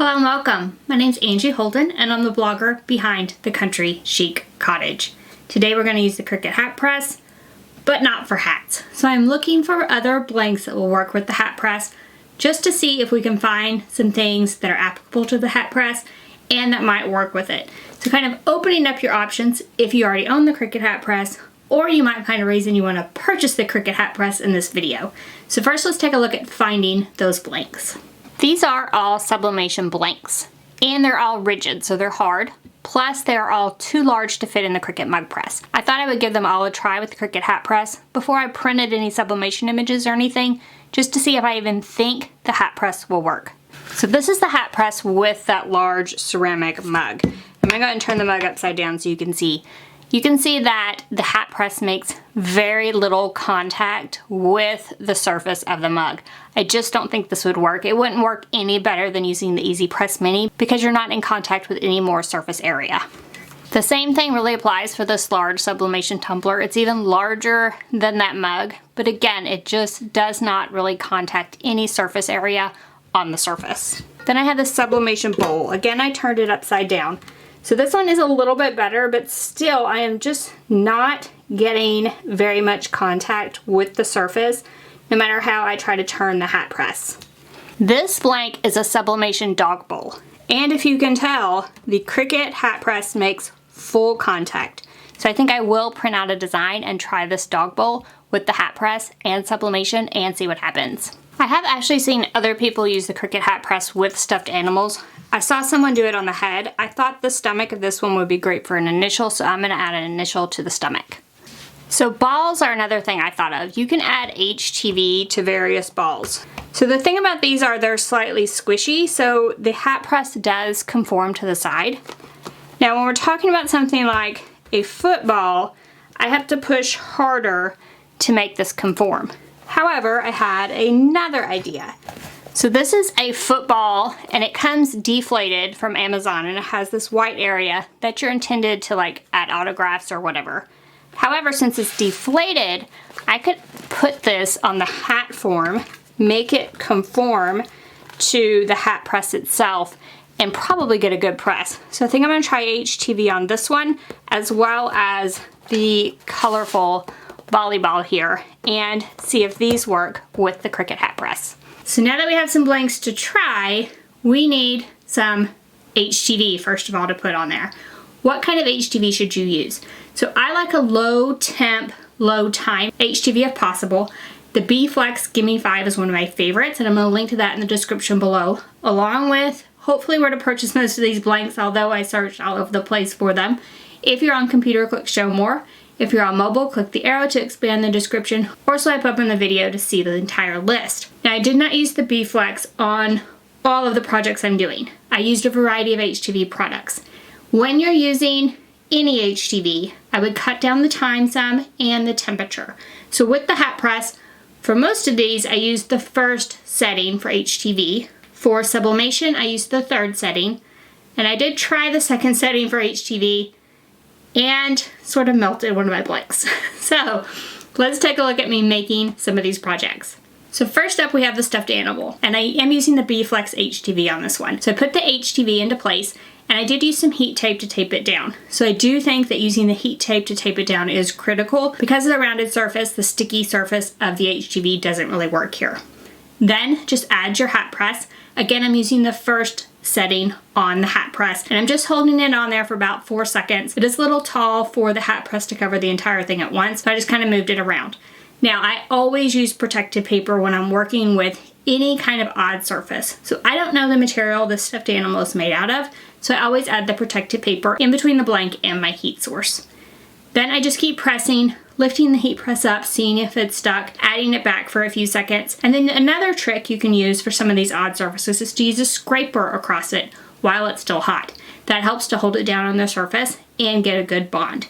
Hello and welcome. My name's Angie Holden and I'm the blogger behind the Country Chic Cottage. Today we're going to use the Cricut Hat Press, but not for hats. So I'm looking for other blanks that will work with the hat press just to see if we can find some things that are applicable to the hat press and that might work with it. So kind of opening up your options if you already own the Cricut Hat Press, or you might find a reason you want to purchase the Cricut Hat Press in this video. So first let's take a look at finding those blanks. These are all sublimation blanks, and they're all rigid, so they're hard. Plus, they're all too large to fit in the Cricut mug press. I thought I would give them all a try with the Cricut Hat Press before I printed any sublimation images or anything, just to see if I even think the hat press will work. So this is the hat press with that large ceramic mug. I'm gonna go ahead and turn the mug upside down so you can see. You can see that the hat press makes very little contact with the surface of the mug. I just don't think this would work. It wouldn't work any better than using the Easy Press Mini because you're not in contact with any more surface area. The same thing really applies for this large sublimation tumbler. It's even larger than that mug, but again, it just does not really contact any surface area on the surface. Then I have this sublimation bowl. Again, I turned it upside down. So this one is a little bit better, but still I am just not getting very much contact with the surface, no matter how I try to turn the hat press. This blank is a sublimation dog bowl. And if you can tell, the Cricut Hat Press makes full contact. So I think I will print out a design and try this dog bowl with the hat press and sublimation and see what happens. I have actually seen other people use the Cricut Hat Press with stuffed animals. I saw someone do it on the head. I thought the stomach of this one would be great for an initial, so I'm gonna add an initial to the stomach. So balls are another thing I thought of. You can add HTV to various balls. So the thing about these are they're slightly squishy, so the hat press does conform to the side. Now when we're talking about something like a football, I have to push harder to make this conform. However, I had another idea. So this is a football and it comes deflated from Amazon and it has this white area that you're intended to like add autographs or whatever. However, since it's deflated, I could put this on the hat form, make it conform to the hat press itself and probably get a good press. So I think I'm gonna try HTV on this one as well as the colorful volleyball here and see if these work with the Cricut Hat Press. So now that we have some blanks to try, we need some HTV first of all to put on there. What kind of HTV should you use? So I like a low temp, low time HTV if possible. The B-Flex Gimme 5 is one of my favorites and I'm gonna link to that in the description below, along with hopefully where to purchase most of these blanks, although I searched all over the place for them. If you're on computer, click Show More. If you're on mobile, click the arrow to expand the description or swipe up in the video to see the entire list. Now I did not use the B-Flex on all of the projects I'm doing. I used a variety of HTV products. When you're using any HTV, I would cut down the time some and the temperature. So with the hat press, for most of these, I used the first setting for HTV. For sublimation, I used the third setting. And I did try the second setting for HTV and sort of melted one of my blanks. So let's take a look at me making some of these projects. So first up we have the stuffed animal, and I am using the B-Flex HTV on this one. So I put the HTV into place and I did use some heat tape to tape it down. So I do think that using the heat tape to tape it down is critical because of the rounded surface, the sticky surface of the HTV doesn't really work here. Then just add your hat press. Again, I'm using the first setting on the hat press and I'm just holding it on there for about 4 seconds. It is a little tall for the hat press to cover the entire thing at once, so I just kind of moved it around. Now I always use protective paper when I'm working with any kind of odd surface. So I don't know the material this stuffed animal is made out of, so I always add the protective paper in between the blank and my heat source. Then I just keep pressing, lifting the heat press up, seeing if it's stuck, adding it back for a few seconds. And then another trick you can use for some of these odd surfaces is to use a scraper across it while it's still hot. That helps to hold it down on the surface and get a good bond.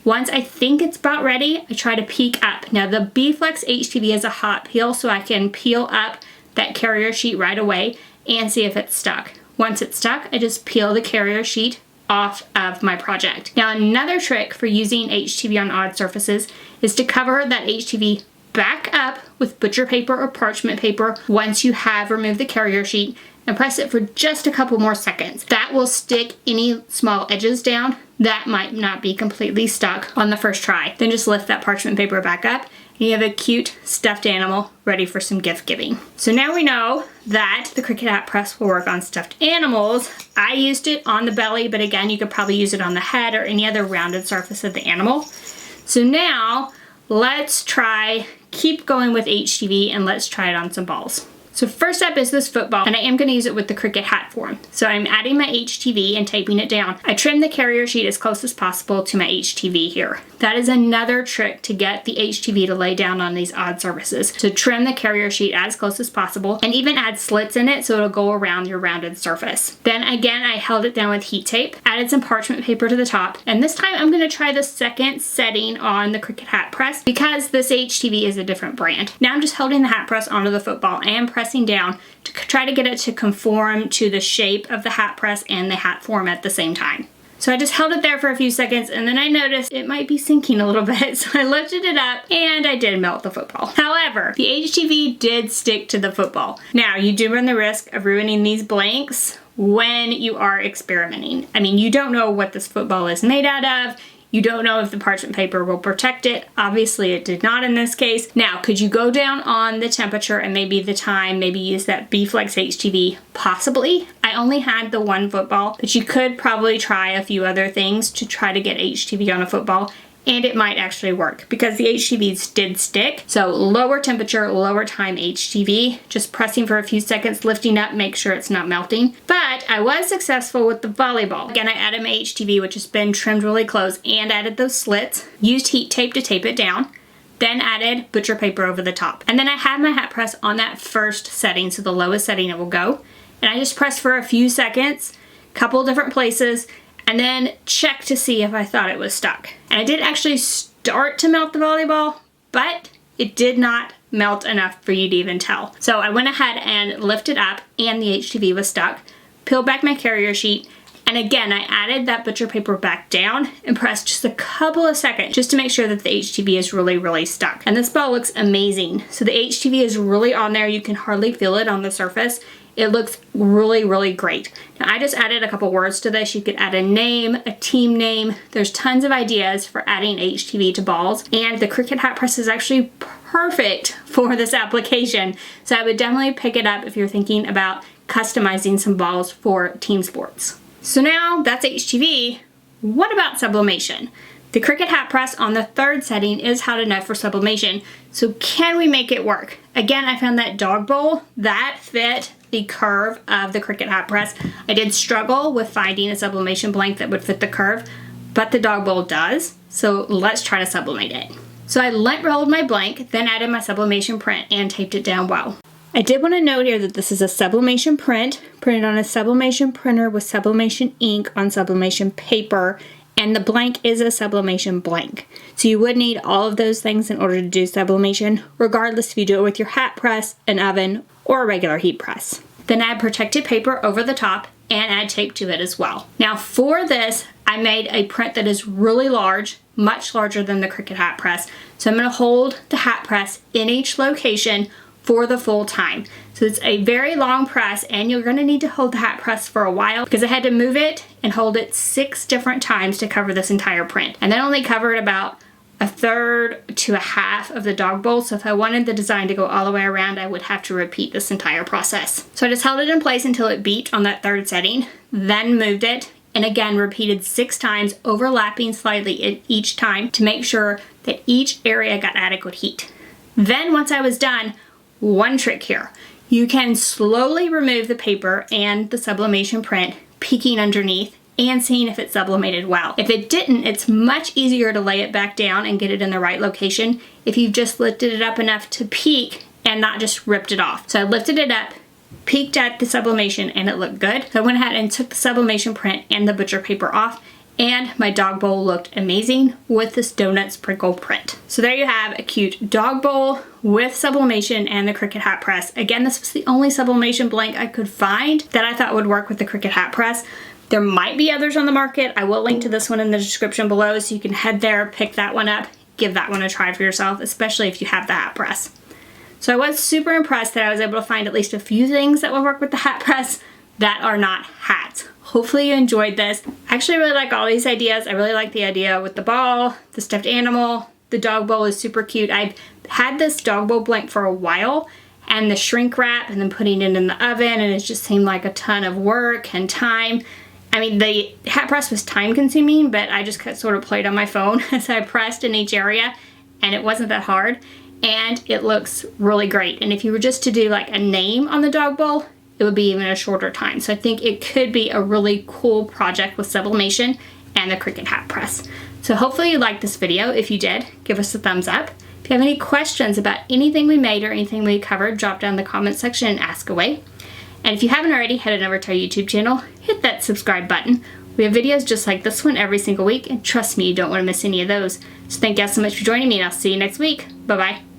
Once I think it's about ready, I try to peek up. Now the B-Flex HTV is a hot peel, so I can peel up that carrier sheet right away and see if it's stuck. Once it's stuck, I just peel the carrier sheet off of my project. Now another trick for using HTV on odd surfaces is to cover that HTV back up with butcher paper or parchment paper once you have removed the carrier sheet and press it for just a couple more seconds. That will stick any small edges down that might not be completely stuck on the first try. Then just lift that parchment paper back up and you have a cute stuffed animal ready for some gift giving. So now we know that the Cricut Hat Press will work on stuffed animals. I used it on the belly, but again, you could probably use it on the head or any other rounded surface of the animal. So now let's keep going with HTV and let's try it on some balls. So first up is this football, and I am going to use it with the Cricut hat form. So I'm adding my HTV and taping it down. I trimmed the carrier sheet as close as possible to my HTV here. That is another trick to get the HTV to lay down on these odd surfaces. So trim the carrier sheet as close as possible and even add slits in it so it'll go around your rounded surface. Then again, I held it down with heat tape, added some parchment paper to the top, and this time I'm going to try the second setting on the Cricut Hat Press because this HTV is a different brand. Now I'm just holding the hat press onto the football and pressing down to try to get it to conform to the shape of the hat press and the hat form at the same time. So I just held it there for a few seconds and then I noticed it might be sinking a little bit. So I lifted it up and I did melt the football. However, the HTV did stick to the football. Now you do run the risk of ruining these blanks when you are experimenting. I mean, you don't know what this football is made out of. You don't know if the parchment paper will protect it. Obviously it did not in this case. Now, could you go down on the temperature and maybe the time, maybe use that B-Flex HTV? Possibly. I only had the one football, but you could probably try a few other things to try to get HTV on a football. And it might actually work because the HTVs did stick. So lower temperature, lower time HTV, just pressing for a few seconds, lifting up, make sure it's not melting. But I was successful with the volleyball. Again, I added my HTV, which has been trimmed really close, and added those slits, used heat tape to tape it down, then added butcher paper over the top. And then I had my hat press on that first setting, so the lowest setting it will go. And I just pressed for a few seconds, couple different places, and then check to see if I thought it was stuck. And I did actually start to melt the volleyball, but it did not melt enough for you to even tell. So I went ahead and lifted up and the HTV was stuck, peeled back my carrier sheet, and again, I added that butcher paper back down and pressed just a couple of seconds just to make sure that the HTV is really, really stuck. And this ball looks amazing. So the HTV is really on there. You can hardly feel it on the surface. It looks really, really great. Now I just added a couple words to this. You could add a name, a team name. There's tons of ideas for adding HTV to balls, and the Cricut Hat Press is actually perfect for this application. So I would definitely pick it up if you're thinking about customizing some balls for team sports. So now that's HTV. What about sublimation? The Cricut Hat Press on the third setting is hot enough for sublimation. So can we make it work? Again, I found that dog bowl that fit the curve of the Cricut Hat Press. I did struggle with finding a sublimation blank that would fit the curve, but the dog bowl does. So let's try to sublimate it. So I lint rolled my blank, then added my sublimation print and taped it down well. I did want to note here that this is a sublimation print, printed on a sublimation printer with sublimation ink on sublimation paper, and the blank is a sublimation blank. So you would need all of those things in order to do sublimation, regardless if you do it with your hat press, an oven, or a regular heat press. Then add protected paper over the top and add tape to it as well. Now for this, I made a print that is really large, much larger than the Cricut Hat Press. So I'm going to hold the hat press in each location for the full time. So it's a very long press and you're going to need to hold the hat press for a while because I had to move it and hold it 6 different times to cover this entire print. And that only covered about a third to a half of the dog bowl. So if I wanted the design to go all the way around, I would have to repeat this entire process. So I just held it in place until it beat on that third setting, then moved it, and again repeated 6 times, overlapping slightly each time to make sure that each area got adequate heat. Then once I was done, one trick here. You can slowly remove the paper and the sublimation print, peeking underneath and seeing if it sublimated well. If it didn't, it's much easier to lay it back down and get it in the right location if you've just lifted it up enough to peek and not just ripped it off. So I lifted it up, peeked at the sublimation, and it looked good. So I went ahead and took the sublimation print and the butcher paper off, and my dog bowl looked amazing with this donut sprinkle print. So there you have a cute dog bowl with sublimation and the Cricut Hat Press. Again, this was the only sublimation blank I could find that I thought would work with the Cricut Hat Press. There might be others on the market. I will link to this one in the description below so you can head there, pick that one up, give that one a try for yourself, especially if you have the hat press. So I was super impressed that I was able to find at least a few things that would work with the hat press that are not hats. Hopefully you enjoyed this. I actually really like all these ideas. I really like the idea with the ball, the stuffed animal, the dog bowl is super cute. I've had this dog bowl blank for a while, and the shrink wrap and then putting it in the oven, and it just seemed like a ton of work and time. I mean, the hat press was time consuming, but I just sort of played on my phone as I pressed in each area, and it wasn't that hard, and it looks really great. And if you were just to do like a name on the dog bowl, it would be even a shorter time. So I think it could be a really cool project with Sublimation and the Cricut Hat Press. So hopefully you liked this video. If you did, give us a thumbs up. If you have any questions about anything we made or anything we covered, drop down in the comment section and ask away. And if you haven't already, head on over to our YouTube channel, hit that subscribe button. We have videos just like this one every single week, and trust me, you don't want to miss any of those. So thank you all so much for joining me, and I'll see you next week. Bye-bye.